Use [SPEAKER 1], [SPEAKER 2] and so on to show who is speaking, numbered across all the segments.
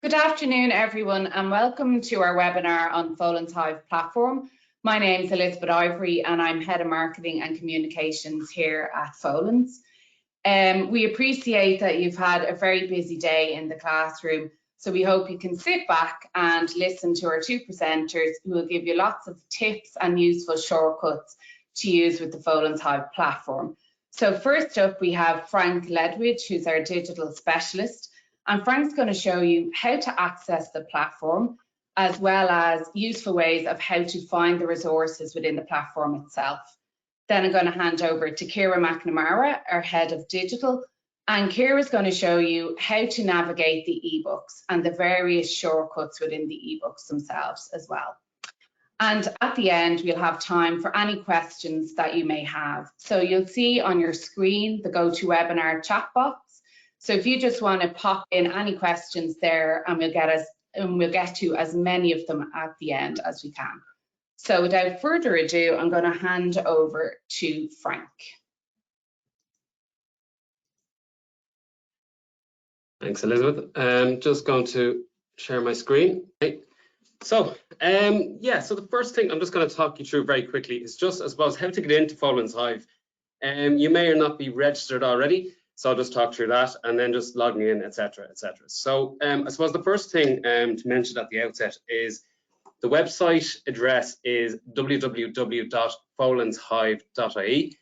[SPEAKER 1] Good afternoon, everyone, and welcome to our webinar on FolensHIVE platform. My name is Elizabeth Ivory, and I'm Head of Marketing and Communications here at Folens. We appreciate that you've had a very busy day in the classroom, so we hope you can sit back and listen to our two presenters who will give you lots of tips and useful shortcuts to use with the FolensHIVE platform. So first up, we have Frank Ledwidge, who's our digital specialist. And Frank's going to show you how to access the platform, as well as useful ways of how to find the resources within the platform itself. Then I'm going to hand over to Ciara McNamara, our Head of Digital, and Ciara's going to show you how to navigate the eBooks and the various shortcuts within the eBooks themselves as well. And at the end, we'll have time for any questions that you may have. So you'll see on your screen the GoToWebinar chat box. So if you just want to pop in any questions there, and we'll get to as many of them at the end as we can. So without further ado, I'm going to hand over to Frank.
[SPEAKER 2] Thanks, Elizabeth. I'm just going to share my screen. Okay. So so the first thing I'm just going to talk you through very quickly is just, I suppose, how to get into FolensHIVE. You may or not be registered already. So I'll just talk through that and then just logging in, etc., etc. So I suppose the first thing to mention at the outset is the website address is www.folenshive.ie,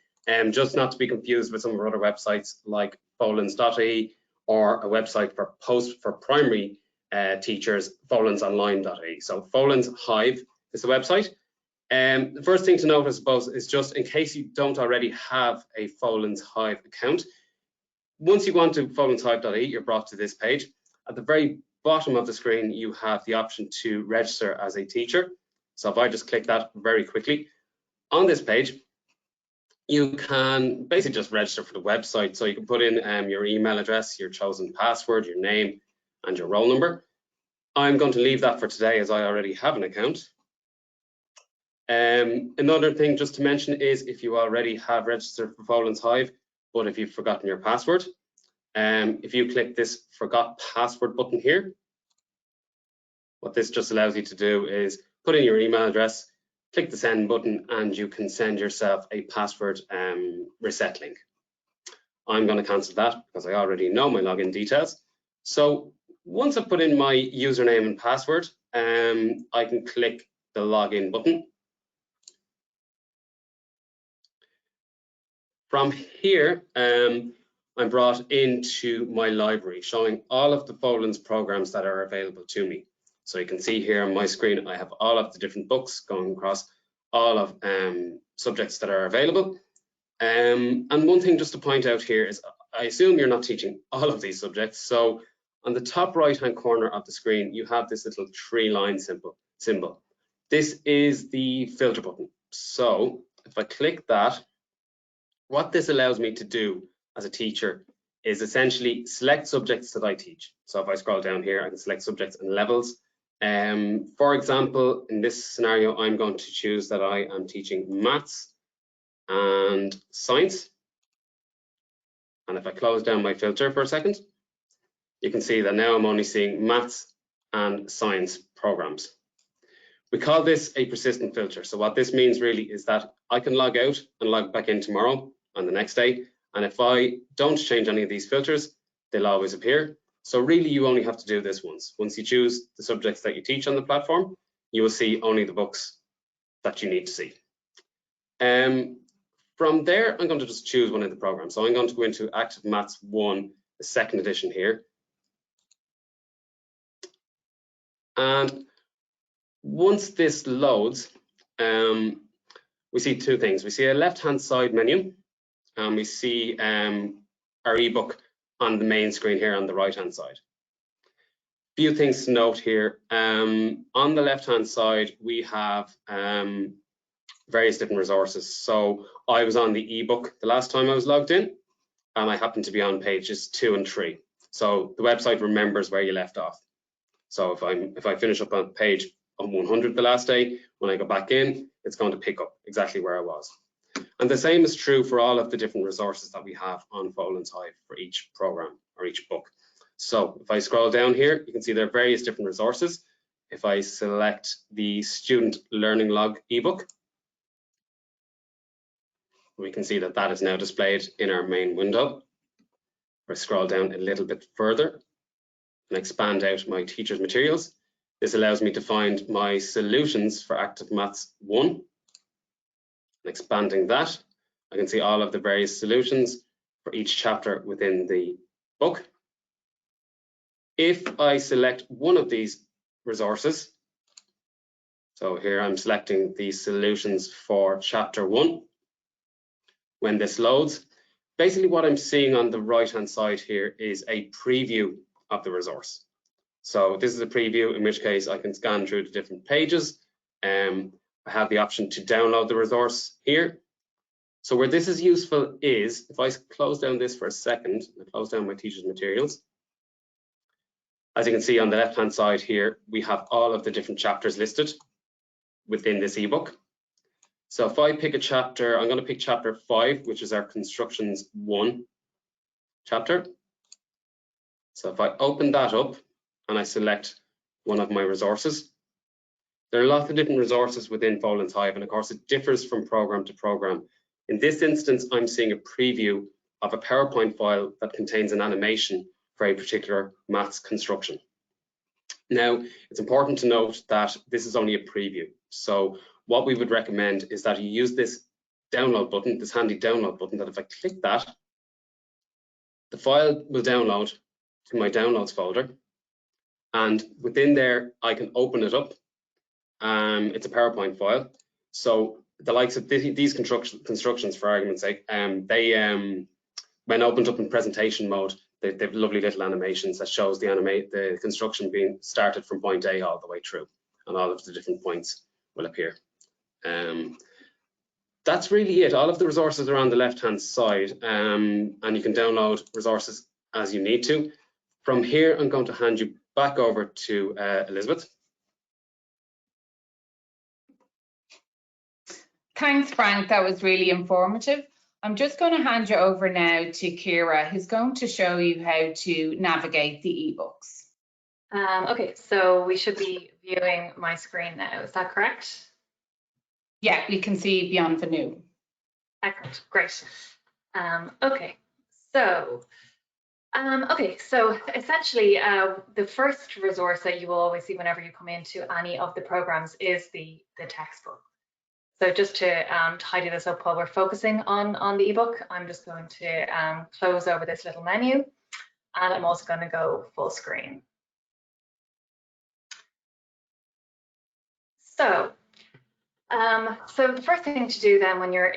[SPEAKER 2] just not to be confused with some of our other websites like folens.ie or a website for primary teachers, folensonline.ie. So FolensHIVE is the website. The first thing to note, I suppose, is just in case you don't already have a FolensHIVE account. Once you go on to folenshive.ie, you're brought to this page. At the very bottom of the screen, you have the option to register as a teacher. So if I just click that very quickly, on this page, you can basically just register for the website. So you can put in your email address, your chosen password, your name, and your roll number. I'm going to leave that for today as I already have an account. Another thing just to mention is if you already have registered for FolensHIVE, but if you've forgotten your password, if you click this forgot password button here, what this just allows you to do is put in your email address, click the send button, and you can send yourself a password reset link. I'm going to cancel that because I already know my login details. So once I've put in my username and password, I can click the login button. From here, I'm brought into my library, showing all of the Folens programs that are available to me. So you can see here on my screen, I have all of the different books going across all of subjects that are available. And one thing just to point out here is, I assume you're not teaching all of these subjects. So on the top right-hand corner of the screen, you have this little 3-line symbol. This is the filter button. So if I click that, what this allows me to do as a teacher is essentially select subjects that I teach. So if I scroll down here, I can select subjects and levels. For example, in this scenario, I'm going to choose that I am teaching maths and science. And if I close down my filter for a second, you can see that now I'm only seeing maths and science programs. We call this a persistent filter. So what this means really is that I can log out and log back in tomorrow and the next day. And if I don't change any of these filters, they'll always appear. So really you only have to do this once. Once you choose the subjects that you teach on the platform, you will see only the books that you need to see. From there, I'm going to just choose one of the programs. So I'm going to go into Active Maths 1, the 2nd edition here. And once this loads, we see two things. We see a left-hand side menu, and we see our ebook on the main screen here on the right-hand side. Few things to note here. On the left-hand side, we have various different resources. So I was on the ebook the last time I was logged in, and I happened to be on pages 2 and 3. So the website remembers where you left off. So if I finish up on page 100 the last day, when I go back in, it's going to pick up exactly where I was. And the same is true for all of the different resources that we have on FolensHIVE for each program or each book. So if I scroll down here, you can see there are various different resources. If I select the student learning log ebook, we can see that that is now displayed in our main window. If I scroll down a little bit further and expand out my teacher's materials, this allows me to find my solutions for Active Maths 1. And expanding that, I can see all of the various solutions for each chapter within the book. If I select one of these resources, so here I'm selecting the solutions for chapter 1. When this loads, basically what I'm seeing on the right-hand side here is a preview of the resource. So this is a preview, in which case I can scan through the different pages. I have the option to download the resource here. So where this is useful is, if I close down this for a second, and close down my teacher's materials, as you can see on the left-hand side here, we have all of the different chapters listed within this ebook. So if I pick a chapter, I'm going to pick chapter 5, which is our Constructions 1 chapter. So if I open that up and I select one of my resources, there are lots of different resources within FolensHIVE, and of course it differs from program to program. In this instance, I'm seeing a preview of a PowerPoint file that contains an animation for a particular maths construction. Now, it's important to note that this is only a preview. So what we would recommend is that you use this download button, this handy download button, that if I click that, the file will download to my downloads folder. And within there, I can open it up. It's a PowerPoint file. So the likes of these constructions, for argument's sake, when opened up in presentation mode, they have lovely little animations that shows the construction being started from point A all the way through, and all of the different points will appear. That's really it. All of the resources are on the left-hand side, and you can download resources as you need to. From here, I'm going to hand you back over to Elizabeth.
[SPEAKER 1] Thanks, Frank. That was really informative. I'm just going to hand you over now to Ciara, who's going to show you how to navigate the ebooks.
[SPEAKER 3] Okay, so we should be viewing my screen now. Is that correct?
[SPEAKER 1] Yeah, we can see beyond the new.
[SPEAKER 3] Excellent, great. Okay, so essentially, the first resource that you will always see whenever you come into any of the programs is the textbook. So just to tidy this up while we're focusing on the ebook, I'm just going to close over this little menu, and I'm also going to go full screen. So the first thing to do then when you're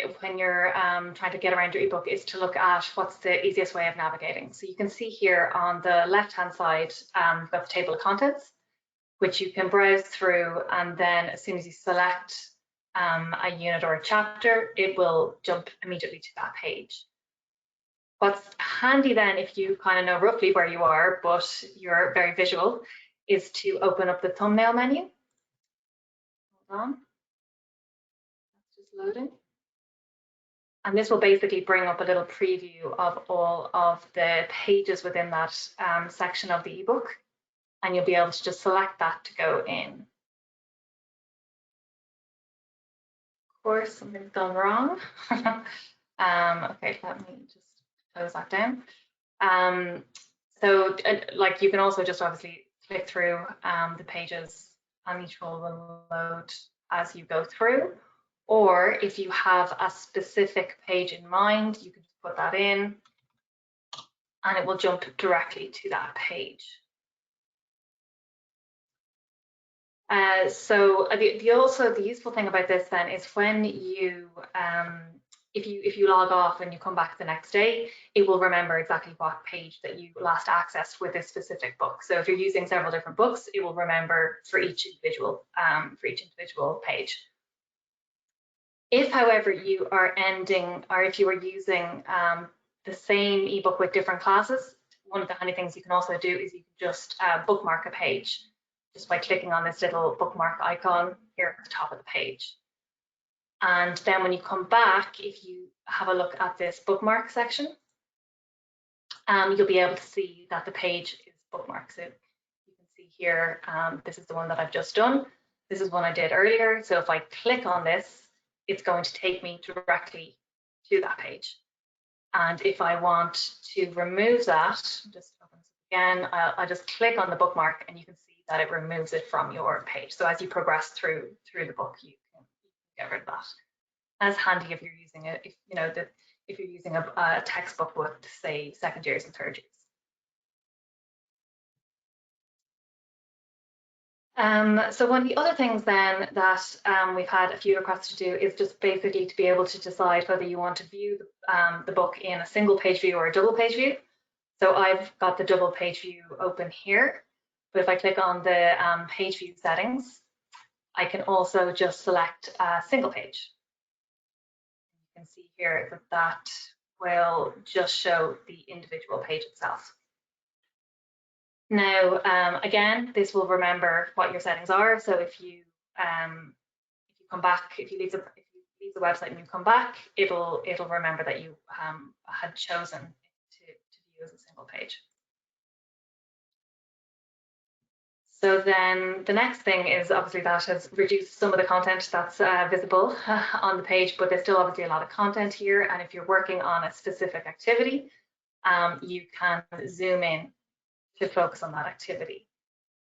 [SPEAKER 3] trying to get around your ebook is to look at what's the easiest way of navigating. So you can see here on the left-hand side, we've got the table of contents, which you can browse through, and then as soon as you select a unit or a chapter, it will jump immediately to that page. What's handy then, if you kind of know roughly where you are, but you're very visual, is to open up the thumbnail menu. Hold on. Just loading. And this will basically bring up a little preview of all of the pages within that section of the ebook, and you'll be able to just select that to go in. Of course, something's gone wrong. Okay, let me just close that down. Like you can also just obviously click through the pages, and each one will load as you go through. Or if you have a specific page in mind, you can just put that in and it will jump directly to that page. The useful thing about this then is when you, if you log off and you come back the next day, it will remember exactly what page that you last accessed with this specific book. So if you're using several different books, it will remember for each individual page. If, however, you are ending, or if you are using the same ebook with different classes, one of the handy things you can also do is you can just bookmark a page just by clicking on this little bookmark icon here at the top of the page. And then when you come back, if you have a look at this bookmark section, you'll be able to see that the page is bookmark. So you can see here, this is the one that I've just done. This is one I did earlier. So if I click on this, it's going to take me directly to that page. And if I want to remove that, just open this again, I just click on the bookmark and you can see that it removes it from your page. So as you progress through the book, you can get rid of that. That's handy if you're using it, if you're using a textbook with, say, second years and third years. So one of the other things then that we've had a few requests to do is just basically to be able to decide whether you want to view the book in a single page view or a double page view. So I've got the double page view open here, but if I click on the page view settings, I can also just select a single page. You can see here that that will just show the individual page itself. Now, again, this will remember what your settings are. So if you come back, if you leave the website and you come back, it'll remember that you had chosen to view as a single page. So then the next thing is obviously that has reduced some of the content that's visible on the page, but there's still obviously a lot of content here. And if you're working on a specific activity, you can zoom in to focus on that activity.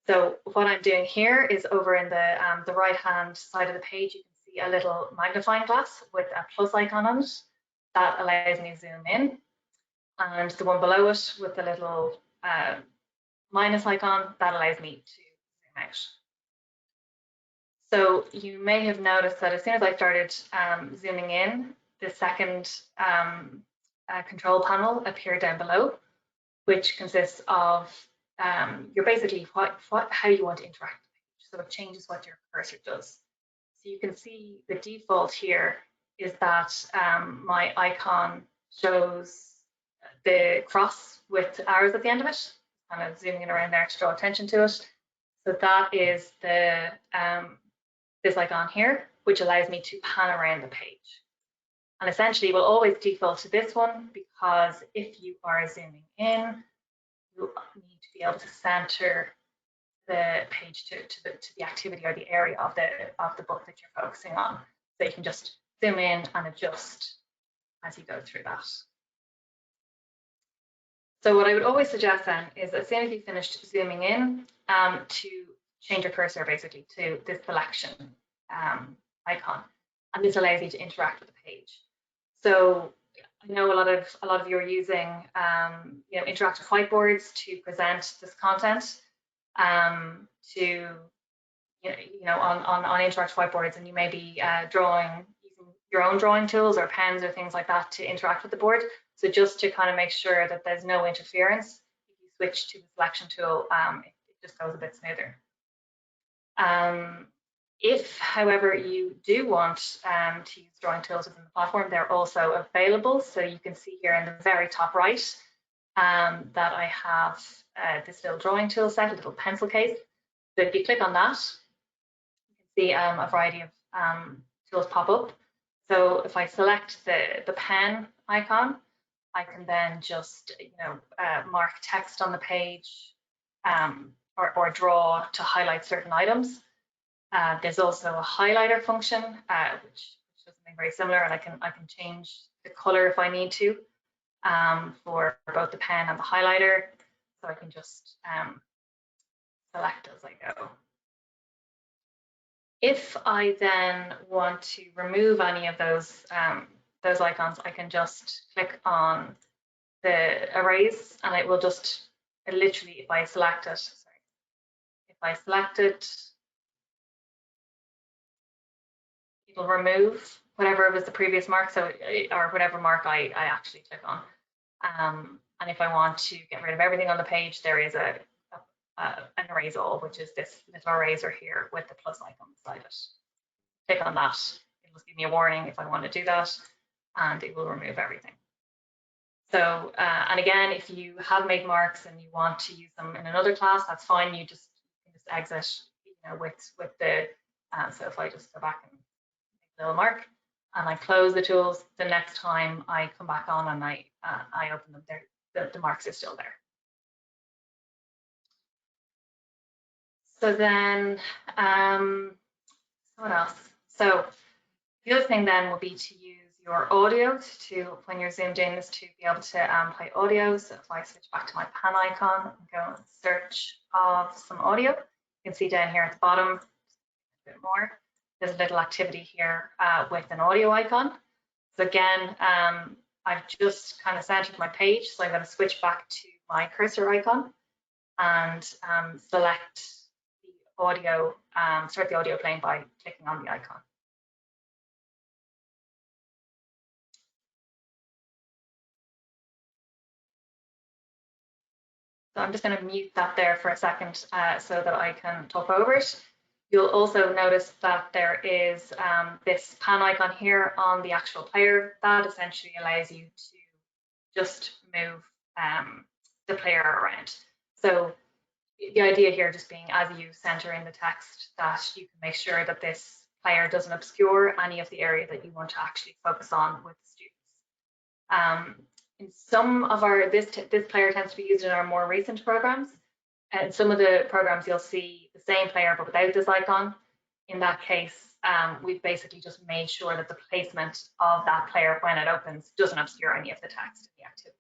[SPEAKER 3] So what I'm doing here is over in the right-hand side of the page, you can see a little magnifying glass with a plus icon on it. That allows me to zoom in. And the one below it with the little minus icon, that allows me to zoom out. So you may have noticed that as soon as I started zooming in, the second control panel appeared down below, which consists of you're basically how you want to interact with the page. So it changes what your cursor does. So you can see the default here is that my icon shows the cross with arrows at the end of it, kind of zooming in around there to draw attention to it. So that is the this icon here, which allows me to pan around the page. And essentially we'll always default to this one because if you are zooming in, you need to be able to center the page to the activity or the area of the book that you're focusing on. So you can just zoom in and adjust as you go through that. So what I would always suggest then is as soon as you've finished zooming in, to change your cursor basically to this selection icon, and this allows you to interact with the page. So I know a lot of you are using interactive whiteboards to present this content on interactive whiteboards, and you may be using your own drawing tools or pens or things like that to interact with the board. So just to kind of make sure that there's no interference, if you switch to the selection tool, it just goes a bit smoother. If, however, you do want to use drawing tools within the platform, they're also available. So you can see here in the very top right that I have this little drawing tool set, a little pencil case. So if you click on that, you can see a variety of tools pop up. So if I select the pen icon, I can then just mark text on the page or draw to highlight certain items. There's also a highlighter function, which does something very similar, and I can change the color if I need to for both the pen and the highlighter. So I can just select as I go. If I then want to remove any of those icons, I can just click on the erase, and it will just literally, if I select it, it'll remove whatever was the previous mark, so or whatever mark I actually click on. And if I want to get rid of everything on the page, there is an erase all, which is this little eraser here with the plus icon beside it. Click on that. It will give me a warning if I want to do that, and it will remove everything. So, and again, if you have made marks and you want to use them in another class, that's fine. You can just exit, with the. So if I just go back and make a little mark, and I close the tools, the next time I come back on and I open them, the marks are still there. So then, what else? So the other thing then will be to use your audio to, when you're zoomed in, is to be able to play audio. So if I switch back to my pan icon and go and search of some audio, you can see down here at the bottom, a bit more, there's a little activity here with an audio icon. So again, I've just kind of centered my page, so I'm going to switch back to my cursor icon and select the audio, start the audio playing by clicking on the icon. So I'm just going to mute that there for a second so that I can talk over it. You'll also notice that there is this pan icon here on the actual player that essentially allows you to just move the player around. So the idea here just being, as you center in the text, that you can make sure that this player doesn't obscure any of the area that you want to actually focus on with the students. In some of our, this player tends to be used in our more recent programs. And some of the programs you'll see the same player but without this icon. In that case, we've basically just made sure that the placement of that player when it opens doesn't obscure any of the text in the activity.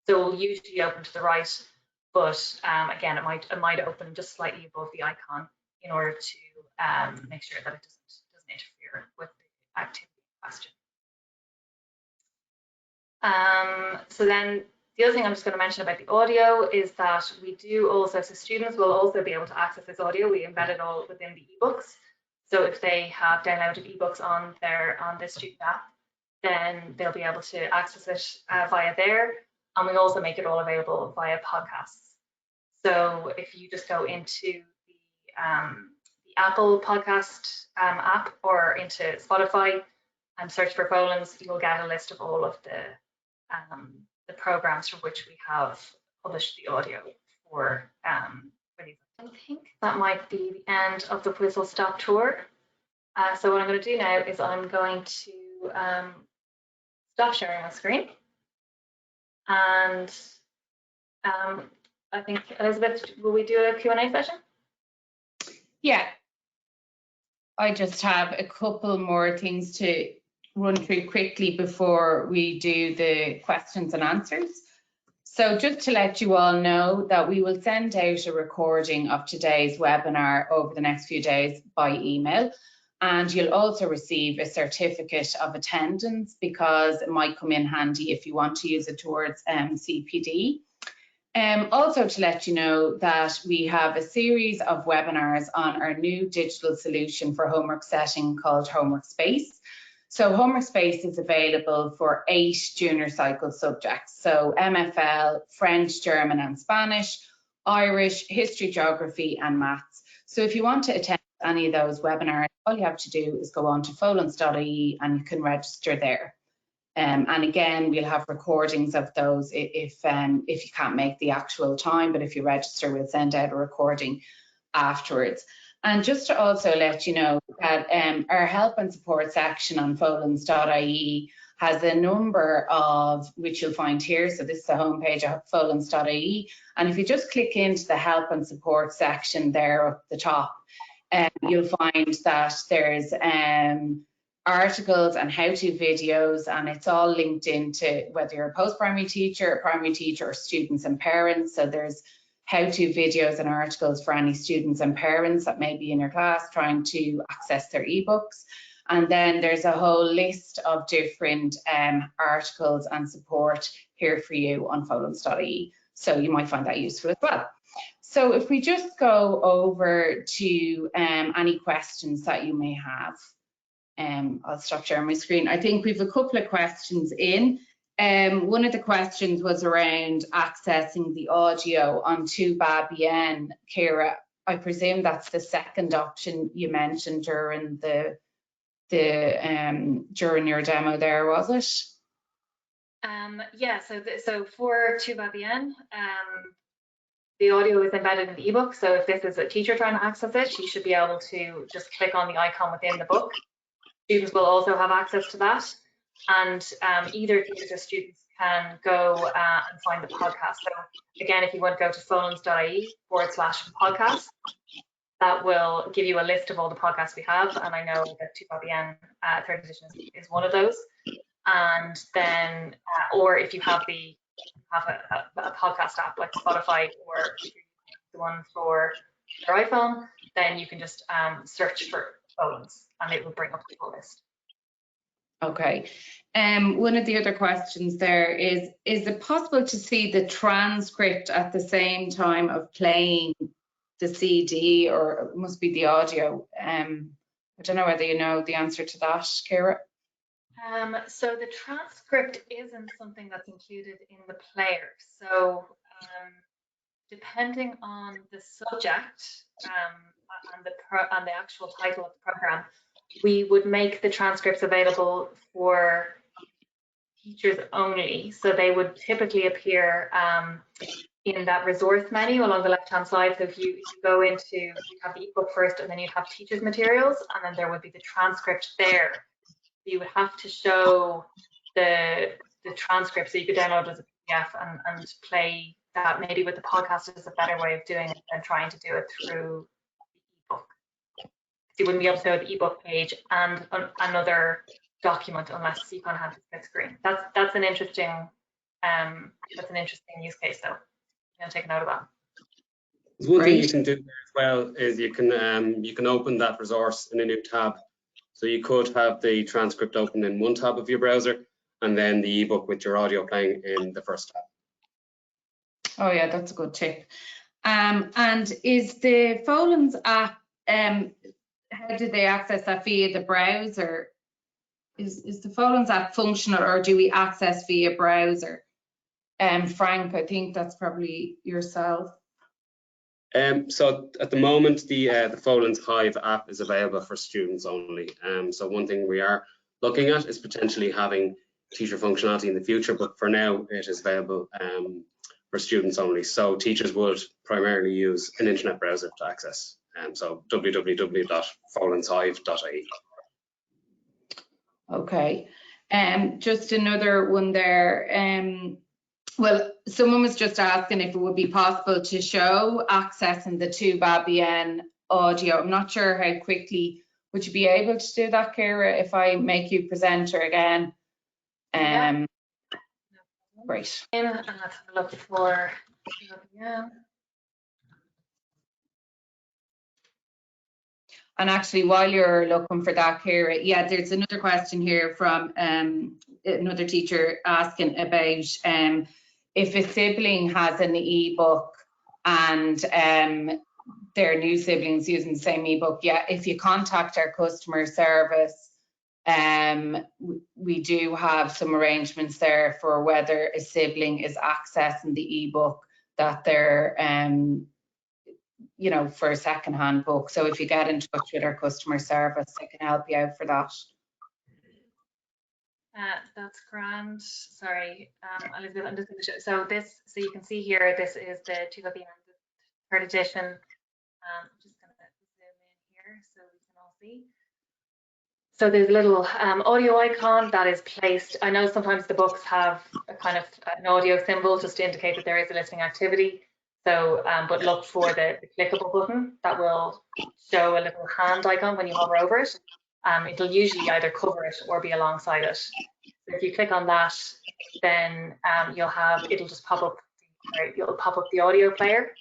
[SPEAKER 3] So it will usually open to the right, but again, it might open just slightly above the icon in order to make sure that it doesn't interfere with the activity in question. So then the other thing I'm just going to mention about the audio is that we do also, so students will also be able to access this audio. We embed it all within the eBooks. So if they have downloaded eBooks on this student app, then they'll be able to access it via there. And we also make it all available via podcasts. So if you just go into the Apple podcast app or into Spotify and search for Folens, you'll get a list of all of the programs for which we have published the audio for these. I think that might be the end of the whistle stop tour. So what I'm going to do now is I'm going to stop sharing my screen. And I think, Elizabeth, will we do a Q&A session?
[SPEAKER 1] Yeah. I just have a couple more things to run through quickly before we do the questions and answers. So just to let you all know that we will send out a recording of today's webinar over the next few days by email. And you'll also receive a certificate of attendance because it might come in handy if you want to use it towards CPD. Also to let you know that we have a series of webinars on our new digital solution for homework setting called Homework Space. So Homework Space is available for 8 junior cycle subjects. So MFL, French, German and Spanish, Irish, History, Geography and Maths. So if you want to attend any of those webinars, all you have to do is go on to folens.ie and you can register there. And again, we'll have recordings of those if you can't make the actual time, but if you register, we'll send out a recording afterwards. And just to also let you know that our help and support section on folens.ie has a number of, which you'll find here. So this is the homepage of folens.ie. And if you just click into the help and support section there up the top, you'll find that there's articles and how-to videos, and it's all linked into whether you're a post-primary teacher, a primary teacher, or students and parents. So there's how-to videos and articles for any students and parents that may be in your class trying to access their ebooks. And then there's a whole list of different articles and support here for you on folens.ie. So you might find that useful as well. So if we just go over to any questions that you may have, I'll stop sharing my screen. I think we've a couple of questions in. One of the questions was around accessing the audio on 2BABN. Ciara, I presume that's the second option you mentioned during during your demo there, was it?
[SPEAKER 3] Yeah, so for 2BABN, the audio is embedded in the ebook. So if this is a teacher trying to access it, she should be able to just click on the icon within the book. Students will also have access to that. And either teachers or students can go and find the podcast. So again, if you want to go to folens.ie/podcast, that will give you a list of all the podcasts we have. And I know that 2BN third edition is one of those. And then, or if you have a podcast app like Spotify, or if you're using the one for your iPhone, then you can just search for Folens and it will bring up the full list.
[SPEAKER 1] Okay. One of the other questions there is it possible to see the transcript at the same time of playing the CD, or it must be the audio? I don't know whether you know the answer to that, Ciara.
[SPEAKER 3] So the transcript isn't something that's included in the player. So depending on the subject and the actual title of the program, we would make the transcripts available for teachers only. So they would typically appear in that resource menu along the left-hand side. So if you go into, you have the ebook first, and then you'd have teachers materials, and then there would be the transcript there. You would have to show the transcript, so you could download it as a PDF and play that. Maybe with the podcast is a better way of doing it than trying to do it through the ebook. You wouldn't be able to show the ebook page and another document unless you kind of have the split screen. That's an interesting use case, though. I'm gonna take note of that.
[SPEAKER 2] There's one thing you can do there as well is you can open that resource in a new tab. So you could have the transcript open in one tab of your browser, and then the ebook with your audio playing in the first tab.
[SPEAKER 1] Oh yeah, that's a good tip. And is the Folens app, how do they access that via the browser? Is the Folens app functional, or do we access via browser? Frank, I think that's probably yourself.
[SPEAKER 2] So at the moment, the FolensHIVE app is available for students only. So one thing we are looking at is potentially having teacher functionality in the future, but for now it is available for students only. So teachers would primarily use an internet browser to access. So www.folenshive.ie.
[SPEAKER 1] Okay. Just another one there. Well, someone was just asking if it would be possible to show accessing the 2BN audio. I'm not sure how quickly. Would you be able to do that, Ciara, if I make you presenter again?
[SPEAKER 3] Yeah.
[SPEAKER 1] Great.
[SPEAKER 3] And let's have a look for 2BN.
[SPEAKER 1] And actually, while you're looking for that, Ciara, yeah, there's another question here from another teacher asking about if a sibling has an ebook and their new siblings using the same ebook. Yeah, if you contact our customer service, we do have some arrangements there for whether a sibling is accessing the ebook that they're you know, for a second-hand book. So if you get in touch with our customer service, they can help you out for that.
[SPEAKER 3] That's grand. Sorry, Elizabeth, I'm just going to show. So you can see here, this is the 2BN third edition. I'm just going to zoom in here so we can all see. So there's a little audio icon that is placed. I know sometimes the books have a kind of an audio symbol just to indicate that there is a listening activity. So, but look for the clickable button that will show a little hand icon when you hover over it. It'll usually either cover it or be alongside it. So if you click on that, then it'll just pop up. You'll pop up the audio player,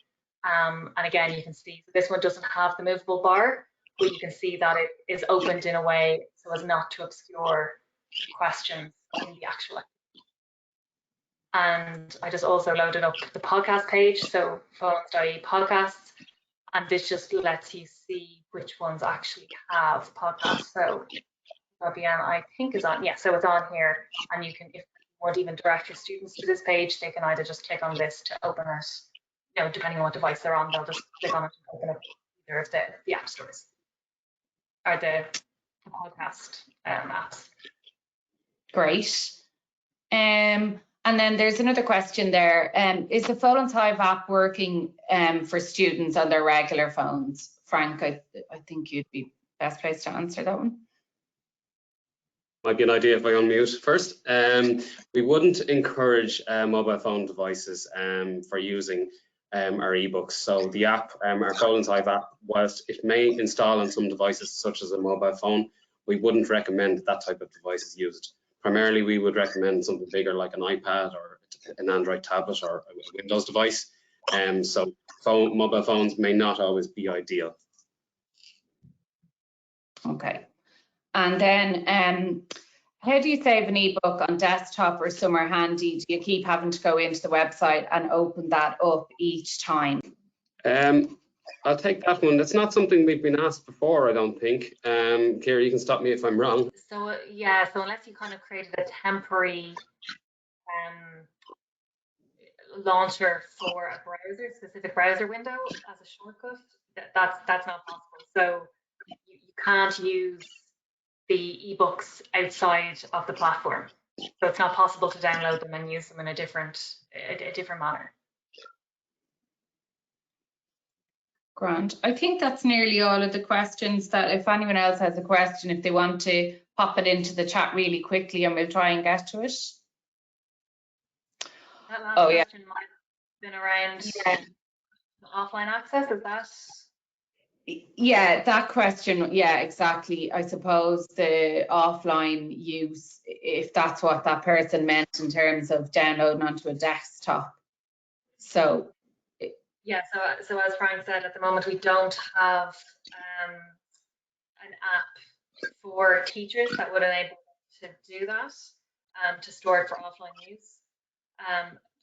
[SPEAKER 3] and again you can see this one doesn't have the movable bar, but you can see that it is opened in a way so as not to obscure questions in the actual activity. And I just also loaded up the podcast page, so Folens.ie podcasts, and this just lets you see which ones actually have podcasts. So 2BN, I think, is on, yeah, so it's on here, and you can, if you want to even direct your students to this page, they can either just click on this to open it, you know, depending on what device they're on, they'll just click on it and open up either of the app stores or the podcast apps.
[SPEAKER 1] Great. And then there's another question there. Is the FolensHIVE app working for students on their regular phones? Frank, I think you'd be best placed to answer that one.
[SPEAKER 2] Might be an idea if I unmute first. We wouldn't encourage mobile phone devices for using our ebooks. So the app, our FolensHIVE app, whilst it may install on some devices such as a mobile phone, we wouldn't recommend that type of device is used. Primarily, we would recommend something bigger like an iPad or an Android tablet or a Windows device. So mobile phones may not always be ideal.
[SPEAKER 1] Okay. And then how do you save an ebook on desktop or somewhere handy? Do you keep having to go into the website and open that up each time?
[SPEAKER 2] I'll take that one. That's not something we've been asked before, I don't think. Ciara, you can stop me if I'm wrong.
[SPEAKER 3] So yeah, so unless you kind of created a temporary launcher for a browser, specific browser window as a shortcut, that's not possible. So you can't use the ebooks outside of the platform. So it's not possible to download them and use them in a different manner.
[SPEAKER 1] Grant, I think that's nearly all of the questions. That if anyone else has a question, if they want to pop it into the chat really quickly, and we'll try and get to it.
[SPEAKER 3] That last question might have been around offline access, is that?
[SPEAKER 1] Yeah, that question, yeah, exactly. I suppose the offline use, if that's what that person meant in terms of downloading onto a desktop. So
[SPEAKER 3] yeah, so as Frank said, at the moment we don't have an app for teachers that would enable them to do that, to store it for offline use.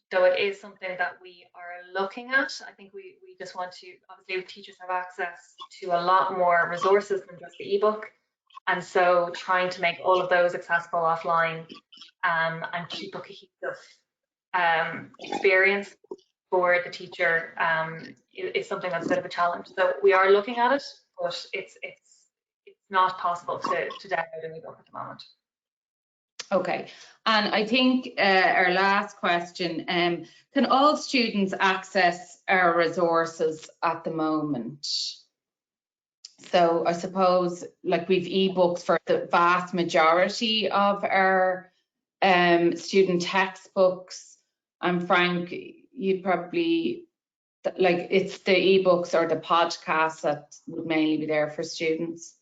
[SPEAKER 3] Though it is something that we are looking at. I think we just want to, obviously teachers have access to a lot more resources than just the ebook. And so trying to make all of those accessible offline and keep a cohesive experience for the teacher is something that's a bit of a challenge. So we are looking at it, but it's not possible to download an ebook at the moment.
[SPEAKER 1] Okay, and I think our last question, can all students access our resources at the moment? So I suppose like we've ebooks for the vast majority of our student textbooks, and Frank, you'd probably, like it's the ebooks or the podcasts that would mainly be there for students.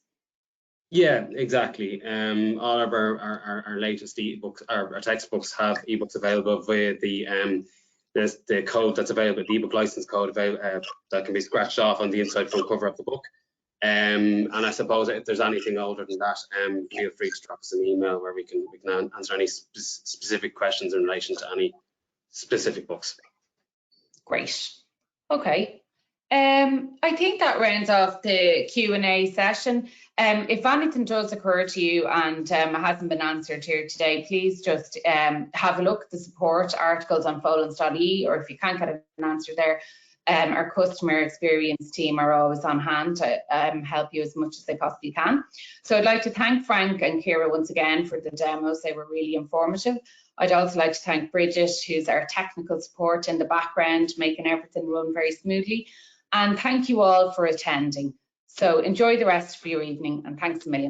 [SPEAKER 2] Yeah, exactly. All of our latest ebooks, our textbooks have ebooks available via the code that's available, the ebook license code available, that can be scratched off on the inside front cover of the book. And I suppose if there's anything older than that, feel free to drop us an email where we can answer any specific questions in relation to any specific books.
[SPEAKER 1] Great. Okay. I think that rounds off the Q&A session. If anything does occur to you and hasn't been answered here today, please just have a look at the support articles on folens.ie, or if you can't get an answer there, our customer experience team are always on hand to help you as much as they possibly can. So I'd like to thank Frank and Ciara once again for the demos. They were really informative. I'd also like to thank Bridget, who's our technical support in the background, making everything run very smoothly. And thank you all for attending. So enjoy the rest of your evening, and thanks a million.